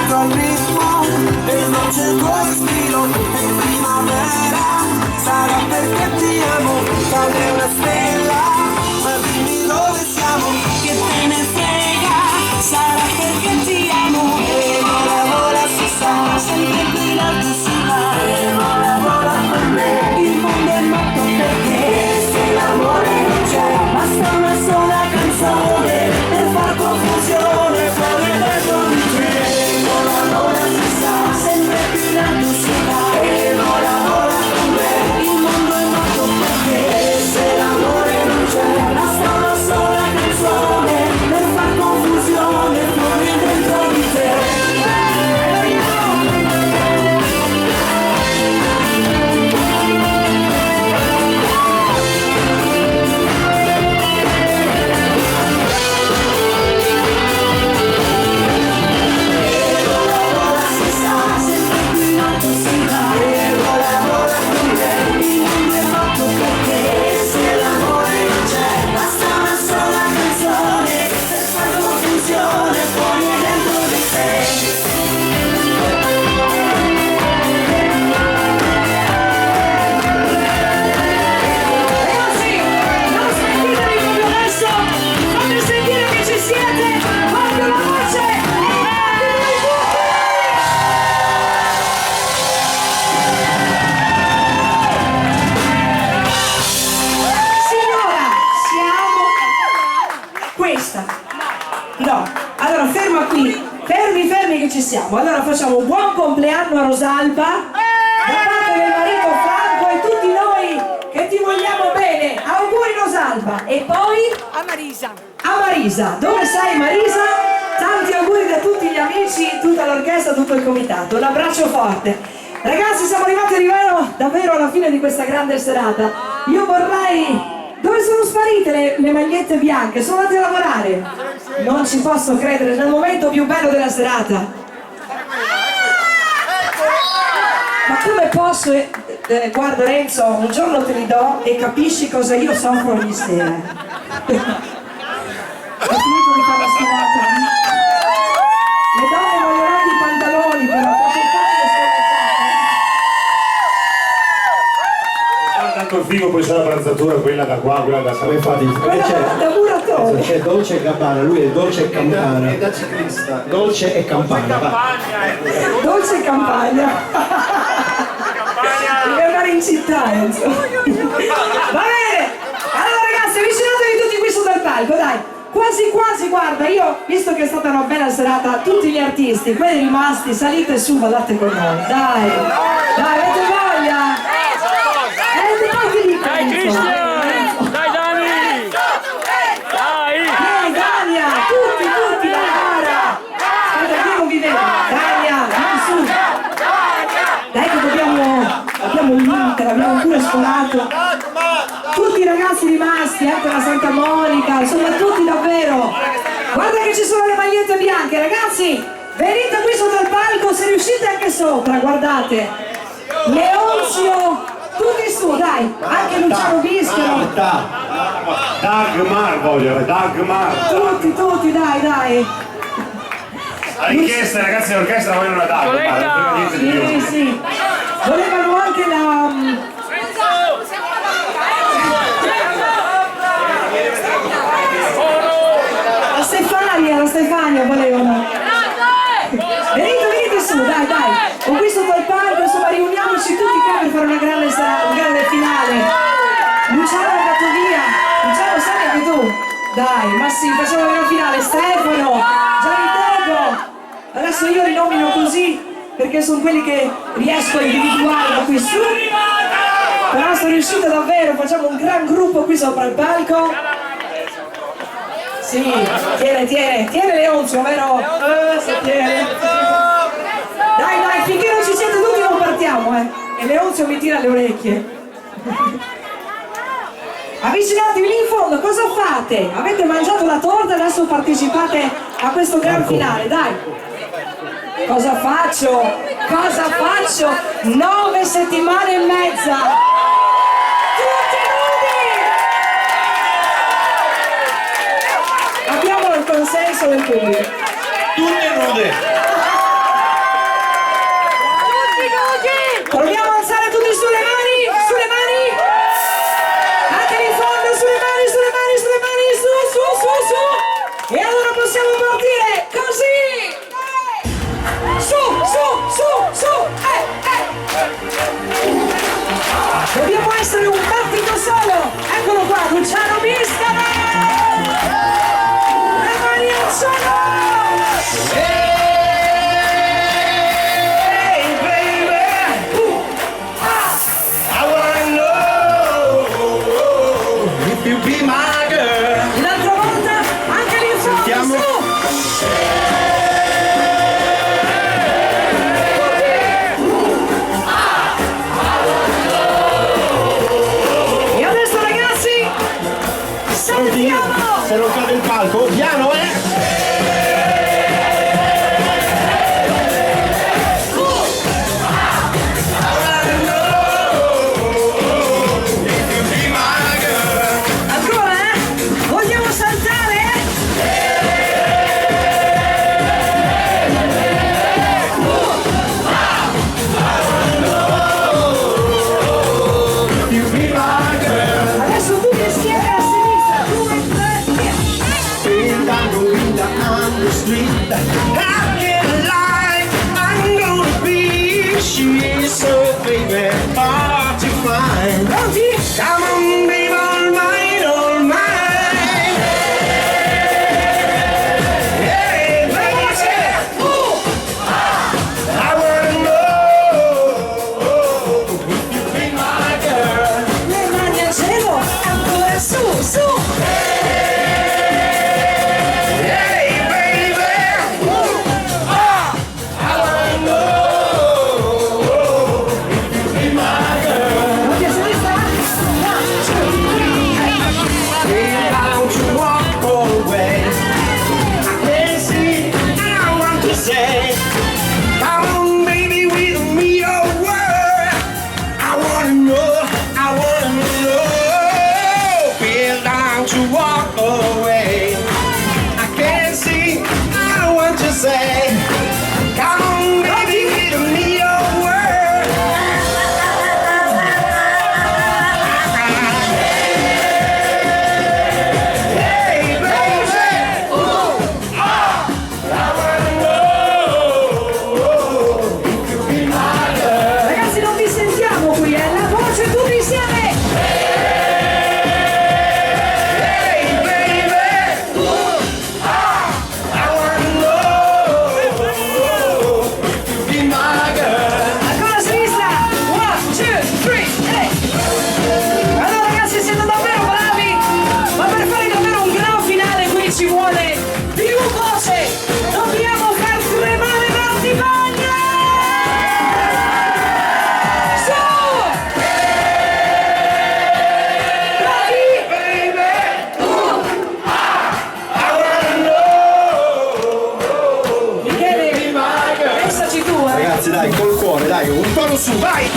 seguito al ritmo e non c'è tuo stilo. È primavera, sarà perché ti amo, cade una stella, ma dimmi dove siamo. Che te ne frega, sarà perché ti amo. E vola vola si sa, sempre qui l'alto si va. E vola vola con me, il mondo è matto perché se l'amore non c'è, basta una sola canzone per far confusione fuori dentro di te. E vola vola si sa, sempre più in alto si va. E vola vola con me, il mondo è matto perché se l'amore non c'è, basta una sola canzone per far confusione fuori dentro di te. Fermi che ci siamo. Allora facciamo un buon compleanno a Rosalba da parte del marito Franco e tutti noi che ti vogliamo bene. Auguri Rosalba. E poi a Marisa. A Marisa. Dove sei Marisa? Tanti auguri da tutti gli amici, tutta l'orchestra, tutto il comitato. Un abbraccio forte. Ragazzi, siamo arrivati davvero alla fine di questa grande serata. Io vorrei... Dove sono sparite le magliette bianche? Sono andate a lavorare? Non ci posso credere, nel momento più bello della serata. Ma come posso? Guarda Renzo, un giorno te li do e capisci cosa io soffro ogni sera. Ho finito di fare la sfilata. Le donne vogliono anche i pantaloni, però tanto il figo, poi c'è la pranzatura, quella da qua, quella da qua. Infatti, c'è Dolce e Gabbana, lui è Dolce e Campana. È da ciclista. Dolce e Campana. Dolce e Campagna. Deve andare in città, insomma. Va bene! Allora ragazzi, avvicinatevi tutti qui sotto il palco, dai! Quasi, guarda, io, visto che è stata una bella serata, tutti gli artisti, quelli rimasti, salite su, ballate con noi, dai! Dai, avete voglia? Dai Cristian! Dai Dani! Dai! Dania! Tutti, dai Mara! Guarda, qui non vi vedo! Dania, vieni su! Dai che abbiamo un limite, l'abbiamo pure sforato! Tutti i ragazzi rimasti, anche la Santa Monica, insomma tutti davvero! Guarda che ci sono le magliette bianche, ragazzi! Venite qui sotto il palco, se riuscite anche sopra, guardate! Leonzio! Tutti su, dai! Anche Luciano Bischero! Dagmar vogliono, Dagmar! Tutti, dai! A richiesta, ragazzi dell'orchestra vogliono una Dagmar! Sì. Volevano anche la... La Stefania volevano. Venite su, dai. Ho qui sotto il palco, insomma riuniamoci tutti qua per fare una grande serata, un grande finale. Luciano è andato via. Luciano, sai anche tu? Dai, ma sì, facciamo una finale. Stefano, Gianni Tego. Adesso io li nomino così perché sono quelli che riesco a individuare da qui su. Però sono riuscita davvero, facciamo un gran gruppo qui sopra il palco. Sì, tiene Leonzio, vero? Tiene. Dai, finché non ci siete tutti non partiamo, E Leonzio mi tira le orecchie. Avvicinatevi lì in fondo, cosa fate? Avete mangiato la torta, adesso partecipate a questo gran finale, dai! Cosa faccio? 9 settimane e mezza! Abbiamo il consenso del pubblico. Tutte nude! How can I lie? I'm gonna be. She's so baby hard to find. Come on, baby, all mine, all mine. Hey, baby, I wanna know if you be my girl. Le mani al cielo, ancora su, su. Hey, baby, I wanna know if you be my girl. Guardi a sinistra. 1, 2, 3. Hey, don't you walk away. I can't see, I want to say, come on, baby, with me, your word. I wanna know, feel down to walk away. I can't see, I want to say, come on, baby, with me, your word. Hey, baby, I wanna know if you be my girl. Ragazzi, non vi sentiamo qui, la voce tutti insieme. Hey, baby, I wanna know if you be my girl. Ancora a sinistra. 1, 2, 3. Allora ragazzi, siete davvero bravi, ma per fare davvero un gran finale qui ci vuole più voce. Dobbiamo far tremare Battipaglia. Su! Bravi! Baby, I wanna know Michele, if you be my girl. pensaci tu, Ragazzi, dai, col cuore, dai, un tono su, vai!